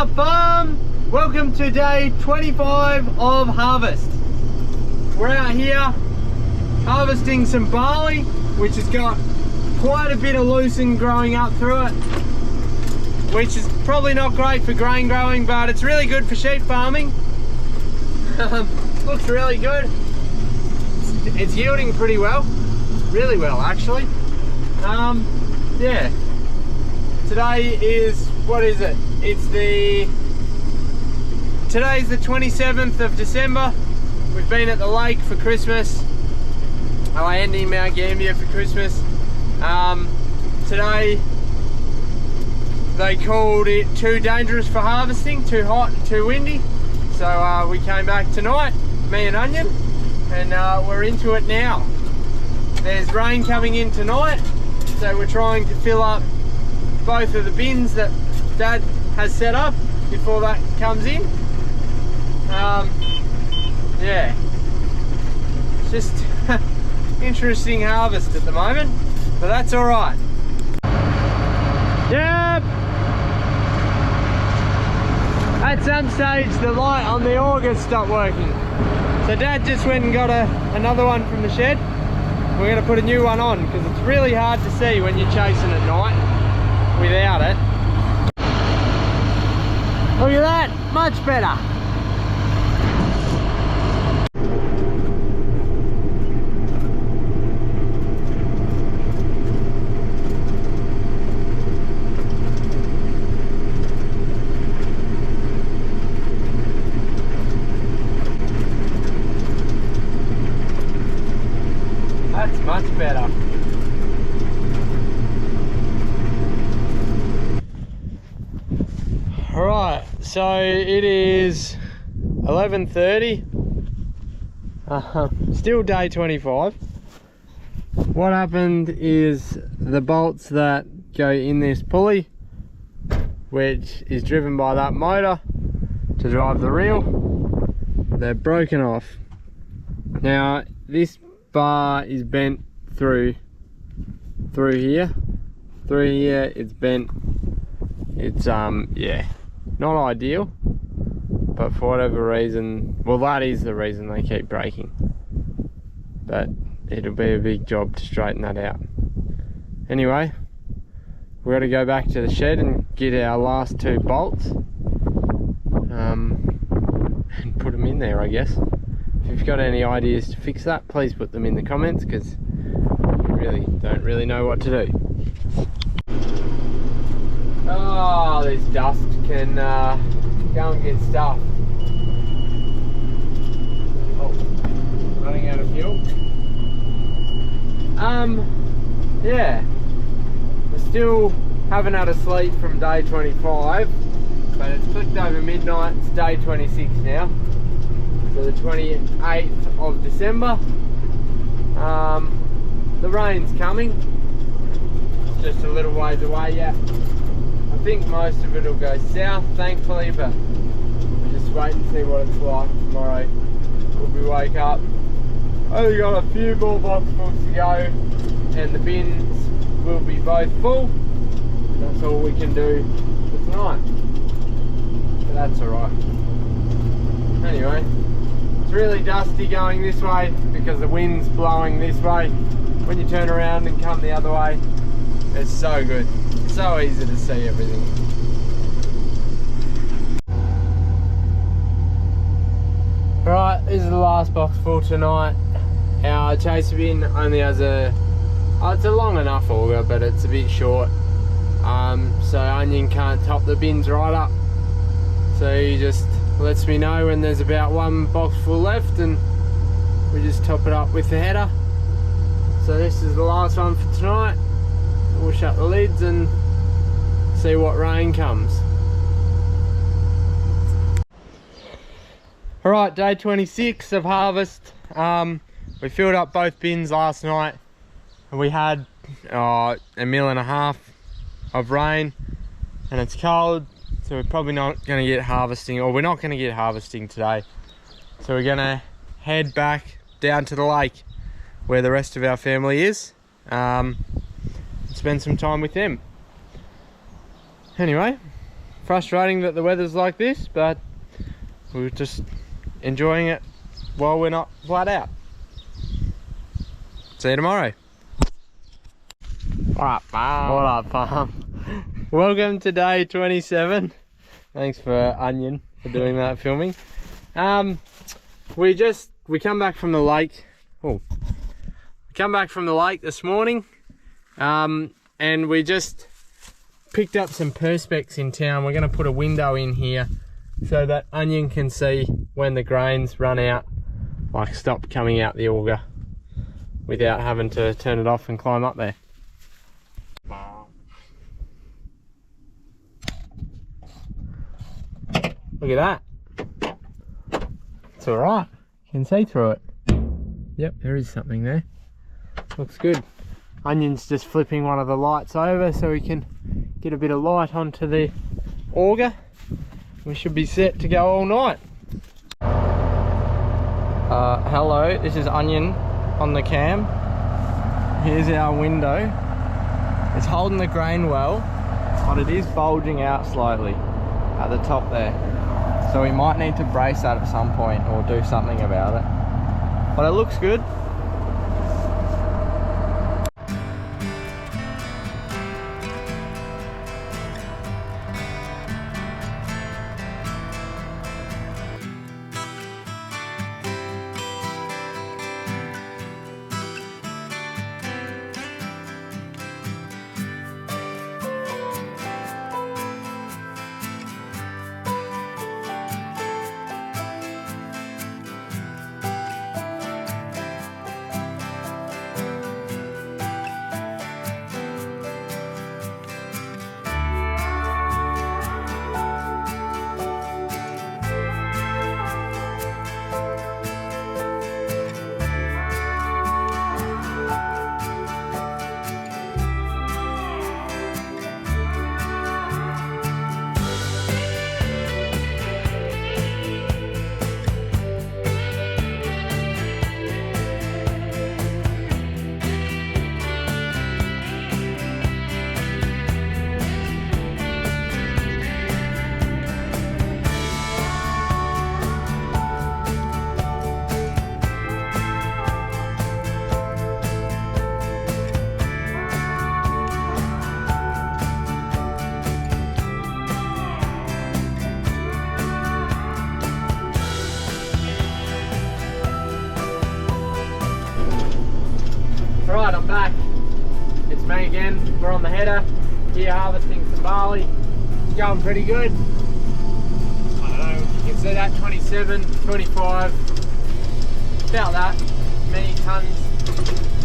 up, farm? Welcome to day 25 of harvest. We're out here harvesting some barley, which has got quite a bit of lucerne growing up through it, which is probably not great for grain growing, but it's really good for sheep farming. Looks really good. It's yielding pretty well, really well actually. Yeah. Today is, what is it? Today's the 27th of December. We've been at the lake for Christmas. And in Mount Gambier for Christmas. Today they called it too dangerous for harvesting, too hot and too windy. So we came back tonight, me and Onion, and we're into it now. There's rain coming in tonight, so we're trying to fill up both of the bins that Dad has set up before that comes in. Yeah, it's just interesting harvest at the moment, but that's all right. Yep. At some stage the light on the auger stopped working, so Dad just went and got another one from the shed. We're going to put a new one on because it's really hard to see when you're chasing at night without it. Look at that, much better. That's much better. Alright, so it is 11:30. Still day 25. What happened is the bolts that go in this pulley, which is driven by that motor to drive the reel, they're broken off. Now this bar is bent through here. Through here it's bent. It's yeah, not ideal, but for whatever reason, well, that is the reason they keep breaking, but it'll be a big job to straighten that out. Anyway, we've got to go back to the shed and get our last two bolts and put them in there, I guess. If you've got any ideas to fix that, please put them in the comments, because I don't really know what to do. Oh, this dust can go and get stuff. Oh, running out of fuel. Yeah, we still haven't had a sleep from day 25, but it's clicked over midnight. It's day 26 now, so the 28th of December. The rain's coming. It's just a little ways away yet. I think most of it will go south, thankfully, but we'll just wait and see what it's like tomorrow. We wake up, only got a few more boxfuls to go, and the bins will be both full. That's all we can do for tonight, but that's alright. Anyway, it's really dusty going this way because the wind's blowing this way. When you turn around and come the other way, it's so good. So easy to see everything. Right, this is the last box full tonight. Our chaser bin only has it's a long enough auger, but it's a bit short. So Onion can't top the bins right up. So he just lets me know when there's about one box full left, and we just top it up with the header. So this is the last one for tonight. We'll shut the lids and see what rain comes. Alright, day 26 of harvest. We filled up both bins last night, and we had 1.5 mil of rain, and it's cold, so we're probably not going to get harvesting, or we're not going to get harvesting today. So we're going to head back down to the lake where the rest of our family is, spend some time with them. Anyway, frustrating that the weather's like this, but we're just enjoying it while we're not flat out. See you tomorrow. What up, farm? What up, farm? Welcome to day 27. Thanks for Onion for doing that filming. We come back from the lake. Oh, we come back from the lake this morning, and we just picked up some perspex in town. We're going to put a window in here so that Onion can see when the grains run out, like stop coming out the auger, without having to turn it off and climb up there. Look at that. It's all right. You can see through it. Yep, there is something there. Looks good. Onion's just flipping one of the lights over so we can get a bit of light onto the auger. We should be set to go all night. Hello, this is Onion on the cam. Here's our window. It's holding the grain well, but it is bulging out slightly at the top there. So we might need to brace that at some point or do something about it. But it looks good. Right, I'm back. It's me again. We're on the header here harvesting some barley. It's going pretty good. I don't know, you can see that 27, 25, about that many tons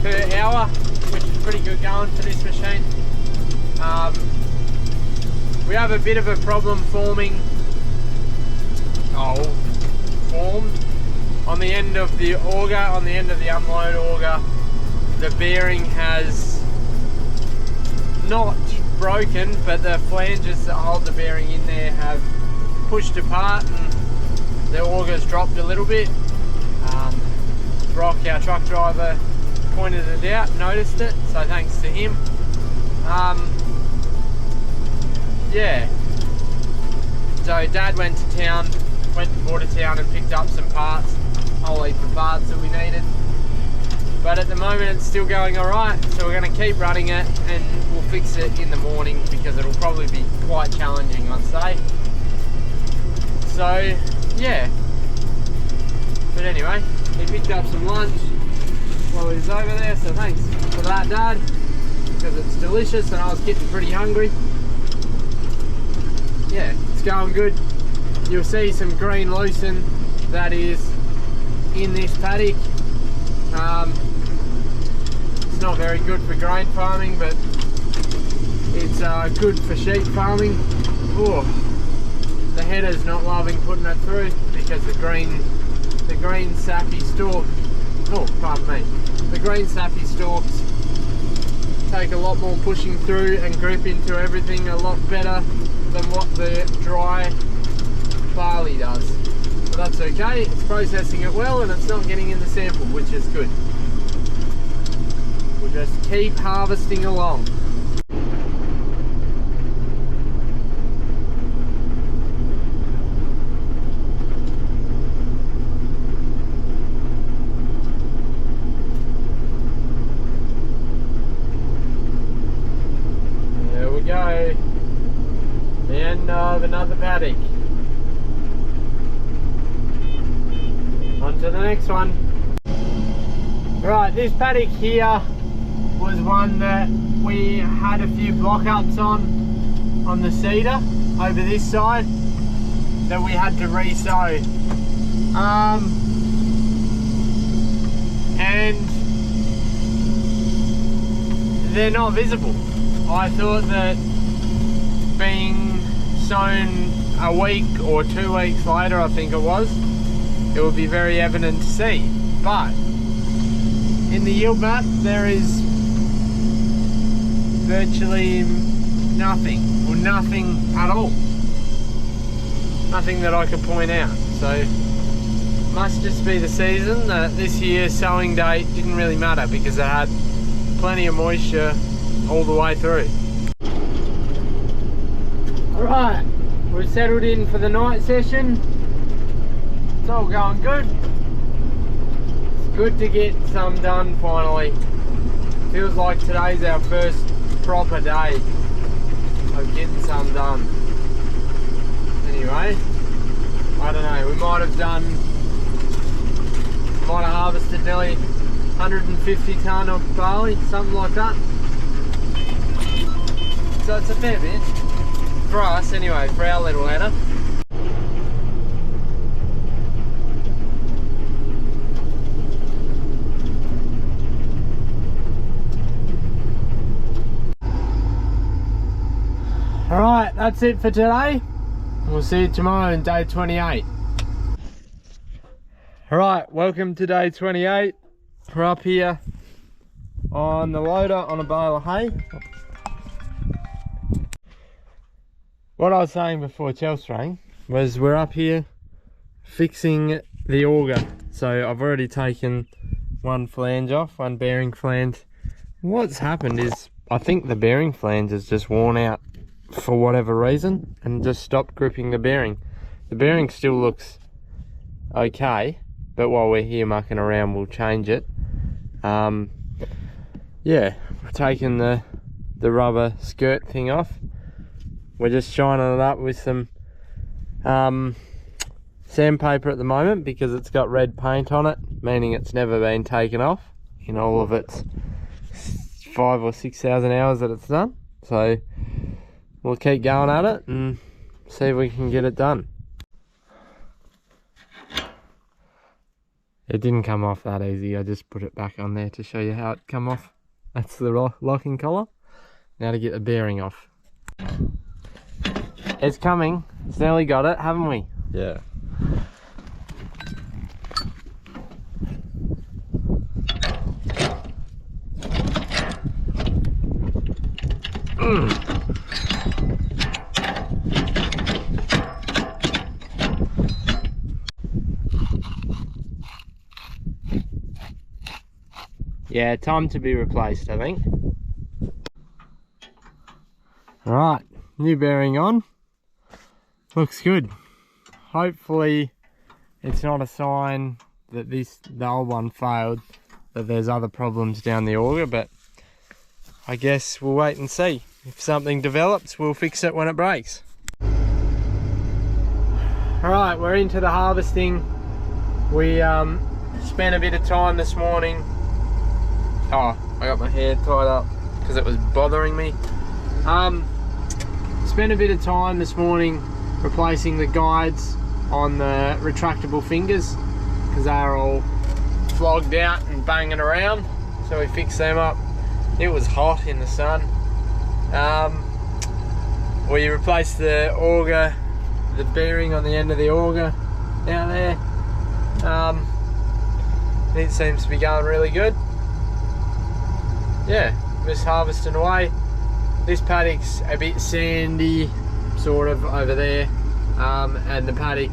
per hour, which is pretty good going for this machine. We have a bit of a problem formed on the end of the auger, on the end of the unload auger. The bearing has not broken, but the flanges that hold the bearing in there have pushed apart and the auger's dropped a little bit. Brock, our truck driver, pointed it out, noticed it, so thanks to him. Yeah, so Dad went to Bordertown and picked up some parts, a whole heap of parts that we needed. But at the moment it's still going alright, so we're going to keep running it and we'll fix it in the morning because it'll probably be quite challenging on day. So yeah, but anyway, he picked up some lunch while he was over there, so thanks for that, Dad, because it's delicious and I was getting pretty hungry. Yeah, it's going good. You'll see some green lucerne that is in this paddock. It's not very good for grain farming, but it's good for sheep farming. Oh, the header's not loving putting it through because the green sappy stalk. Oh, pardon me. The green sappy stalks take a lot more pushing through and grip into everything a lot better than what the dry barley does. But that's okay, it's processing it well and it's not getting in the sample, which is good. We'll just keep harvesting along. of another paddock. On to the next one. Right, this paddock here was one that we had a few block ups on the cedar over this side that we had to re-sow. And they're not visible. I thought that being sown a week or 2 weeks later, I think it was, it would be very evident to see. But in the yield map there is virtually nothing, or nothing at all. Nothing that I could point out. So must just be the season that this year's sowing date didn't really matter because it had plenty of moisture all the way through. Alright, we've settled in for the night session. It's all going good. It's good to get some done finally. Feels like today's our first proper day of getting some done. Anyway, I don't know, we might have harvested nearly 150 tonne of barley, something like that. So it's a fair bit. For us anyway, for our little ladder. Alright, that's it for today. We'll see you tomorrow in day 28. Alright, welcome to day 28. We're up here on the loader on a bale of hay. What I was saying before Chelsea rang was we're up here fixing the auger. So I've already taken one flange off, one bearing flange. What's happened is I think the bearing flange has just worn out for whatever reason and just stopped gripping the bearing. The bearing still looks okay, but while we're here mucking around we'll change it. Yeah, we're taking the rubber skirt thing off. We're just shining it up with some sandpaper at the moment because it's got red paint on it, meaning it's never been taken off in all of its 5,000 or 6,000 hours that it's done. So we'll keep going at it and see if we can get it done. It didn't come off that easy. I just put it back on there to show you how it come off. That's the locking collar. Now to get the bearing off. It's coming. It's nearly got it, haven't we? Yeah. Yeah, time to be replaced, I think. Alright, new bearing on. Looks good. Hopefully it's not a sign that the old one failed, that there's other problems down the auger, but I guess we'll wait and see. If something develops, we'll fix it when it breaks. Alright, we're into the harvesting. We spent a bit of time this morning. Oh, I got my hair tied up because it was bothering me. Spent a bit of time this morning replacing the guides on the retractable fingers because they are all flogged out and banging around, so we fixed them up. It was hot in the sun. We replaced the auger, the bearing on the end of the auger down there. It seems to be going really good. Yeah, just harvesting away. This paddock's a bit sandy, sort of, over there, and the paddock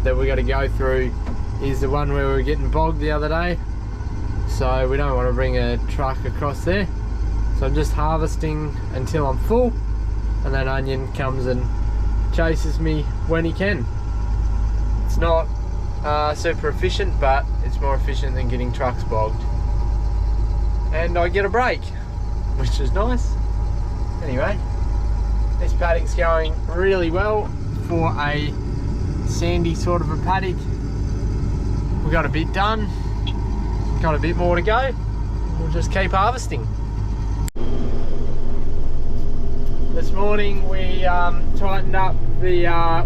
that we got to go through is the one where we were getting bogged the other day, so we don't want to bring a truck across there. So I'm just harvesting until I'm full, and then Onion comes and chases me when he can. It's not super efficient, but it's more efficient than getting trucks bogged, and I get a break, which is nice. Anyway, This paddock's going really well for a sandy sort of a paddock. We got a bit done, got a bit more to go. We'll just keep harvesting. This morning we tightened up the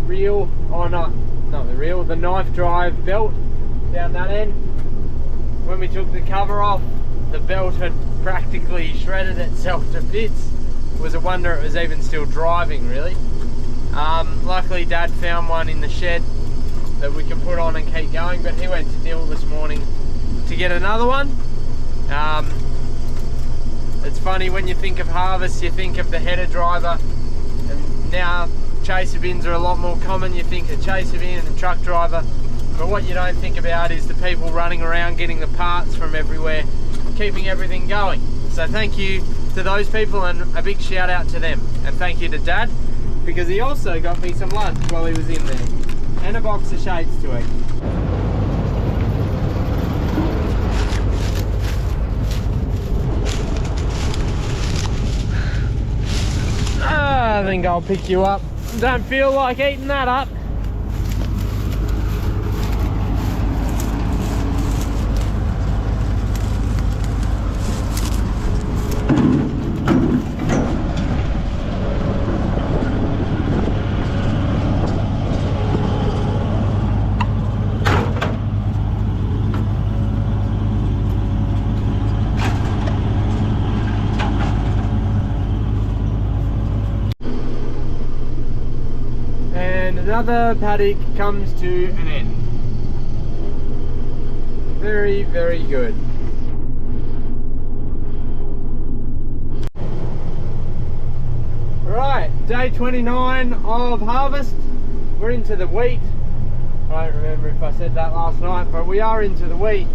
reel, or not the reel, the knife drive belt down that end. When we took the cover off, the belt had practically shredded itself to bits. It was a wonder it was even still driving, really. Luckily Dad found one in the shed that we can put on and keep going, but he went to Deere this morning to get another one. It's funny, when you think of harvest, you think of the header driver, and now chaser bins are a lot more common. You think of chaser bin and the truck driver, but what you don't think about is the people running around getting the parts from everywhere, keeping everything going. So thank you to those people, and a big shout out to them, and thank you to Dad, because he also got me some lunch while he was in there, and a box of shapes to eat. I think I'll pick you up. Don't feel like eating that up. Another paddock comes to an end. Very, very good. Right, day 29 of harvest. We're into the wheat. I don't remember if I said that last night, but we are into the wheat.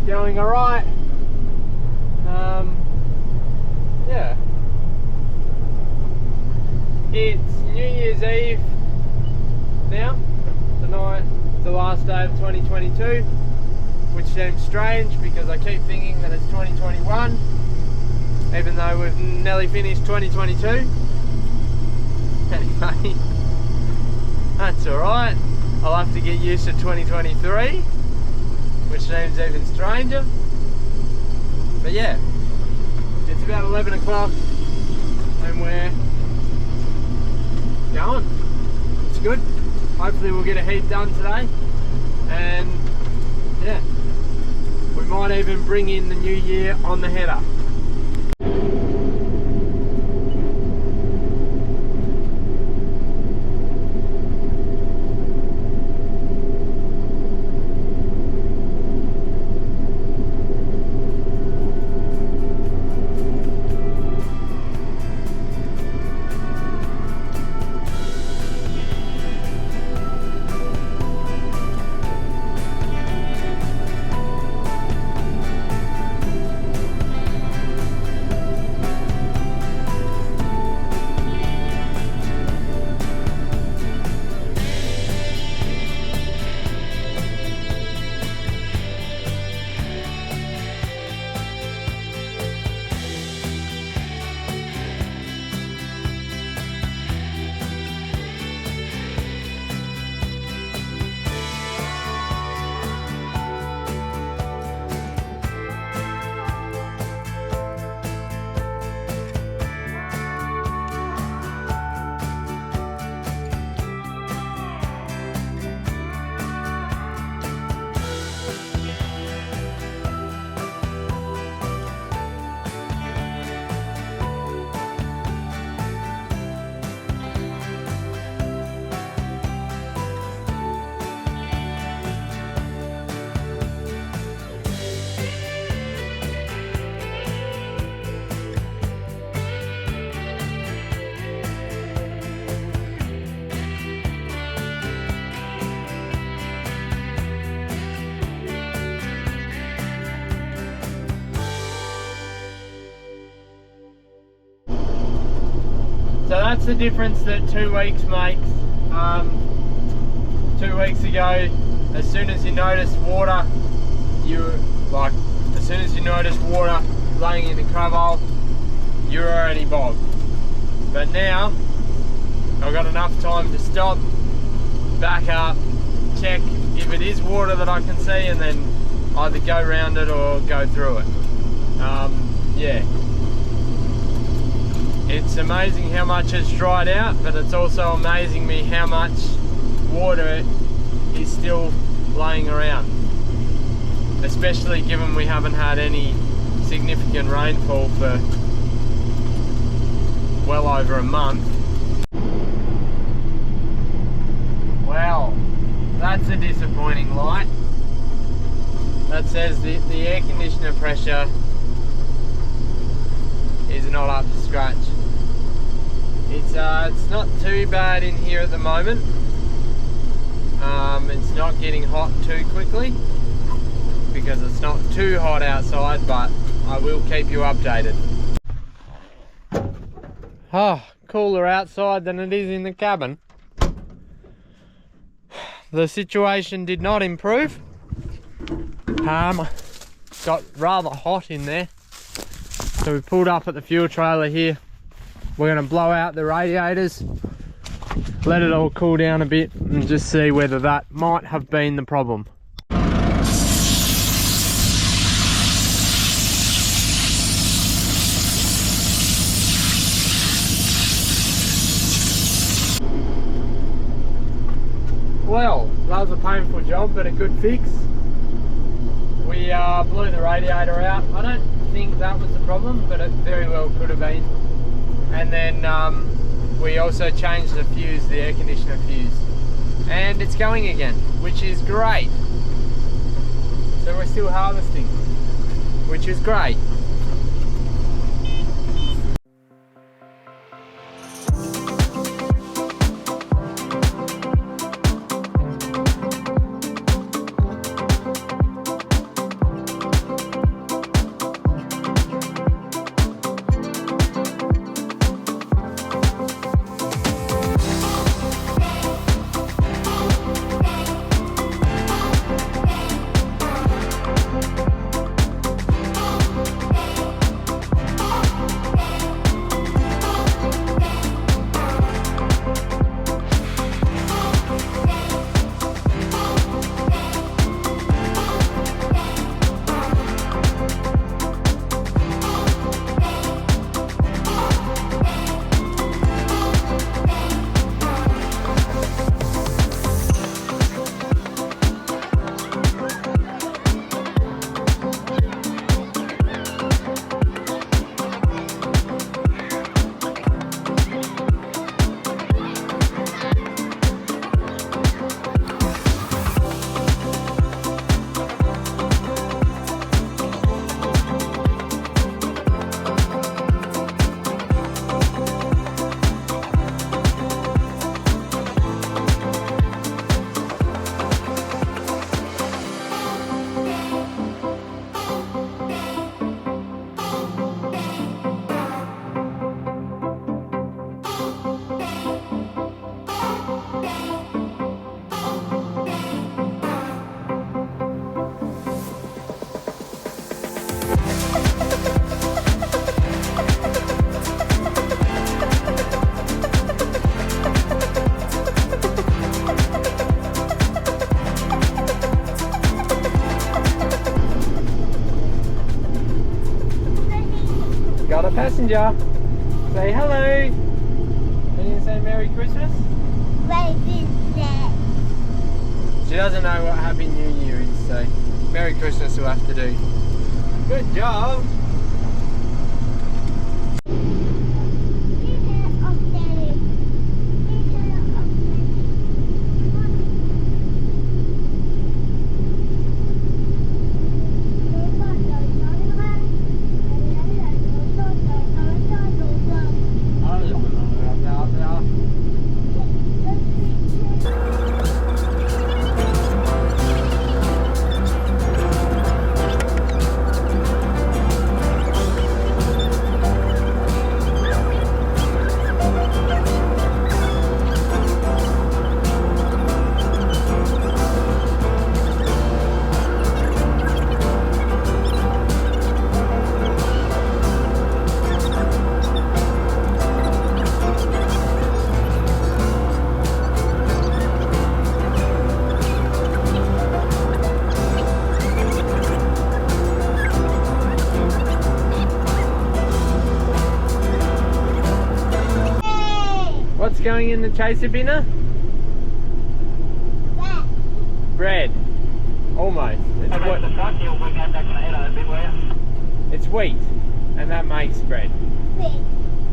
Going alright. Yeah. It's New Year's Eve now. Tonight is the last day of 2022, which seems strange because I keep thinking that it's 2021, even though we've nearly finished 2022. Anyway, that's alright. I'll have to get used to 2023, which seems even stranger. But yeah, it's about 11 o'clock and we're going. It's good. Hopefully we'll get a heap done today, and yeah, we might even bring in the new year on the header. So that's the difference that 2 weeks makes. 2 weeks ago, as soon as you noticed water, as soon as you noticed water laying in the crab hole, you're already bogged. But now, I've got enough time to stop, back up, check if it is water that I can see, and then either go around it or go through it. Yeah. It's amazing how much it's dried out, but it's also amazing me how much water is still laying around. Especially given we haven't had any significant rainfall for well over a month. Well, that's a disappointing light. That says the air conditioner pressure is not up to scratch. It's not too bad in here at the moment. It's not getting hot too quickly because it's not too hot outside, but I will keep you updated. Oh, cooler outside than it is in the cabin. The situation did not improve. Got rather hot in there, so we pulled up at the fuel trailer here. We're going to blow out the radiators, let it all cool down a bit, and just see whether that might have been the problem. Well, that was a painful job, but a good fix. We blew the radiator out. I don't think that was the problem, but it very well could have been. And then we also changed the fuse, the air conditioner fuse. And it's going again, which is great. So we're still harvesting, which is great. Got a passenger. Say hello. Can you say Merry Christmas? Merry Christmas. She doesn't know what Happy New Year is, so Merry Christmas we'll have to do. Good job. What's going in the chaser binner? Bread. Almost. It's wheat, and that makes bread.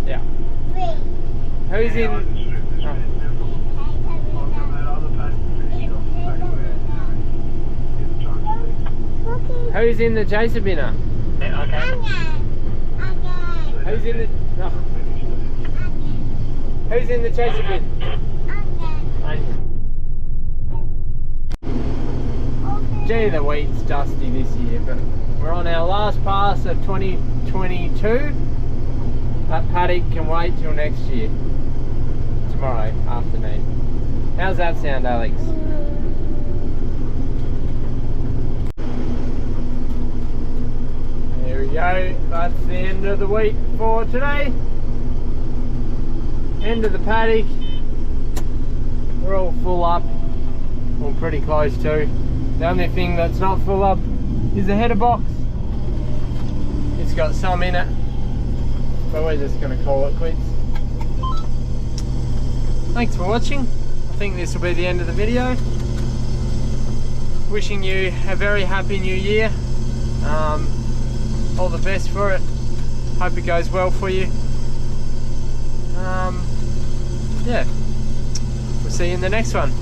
Yeah. Who's in? Oh. Who's in the chaser binner? Who's in the? No. Who's in the chaser bin? Gee, the wheat's dusty this year, but we're on our last pass of 2022. That paddock can wait till next year. Tomorrow afternoon. How's that sound, Alex? There we go. That's the end of the wheat for today. End of the paddock. We're all full up. Or pretty close to. The only thing that's not full up is the header box. It's got some in it, but we're just going to call it quits. Thanks for watching. I think this will be the end of the video. Wishing you a very happy new year. All the best for it. Hope it goes well for you. Yeah, we'll see you in the next one.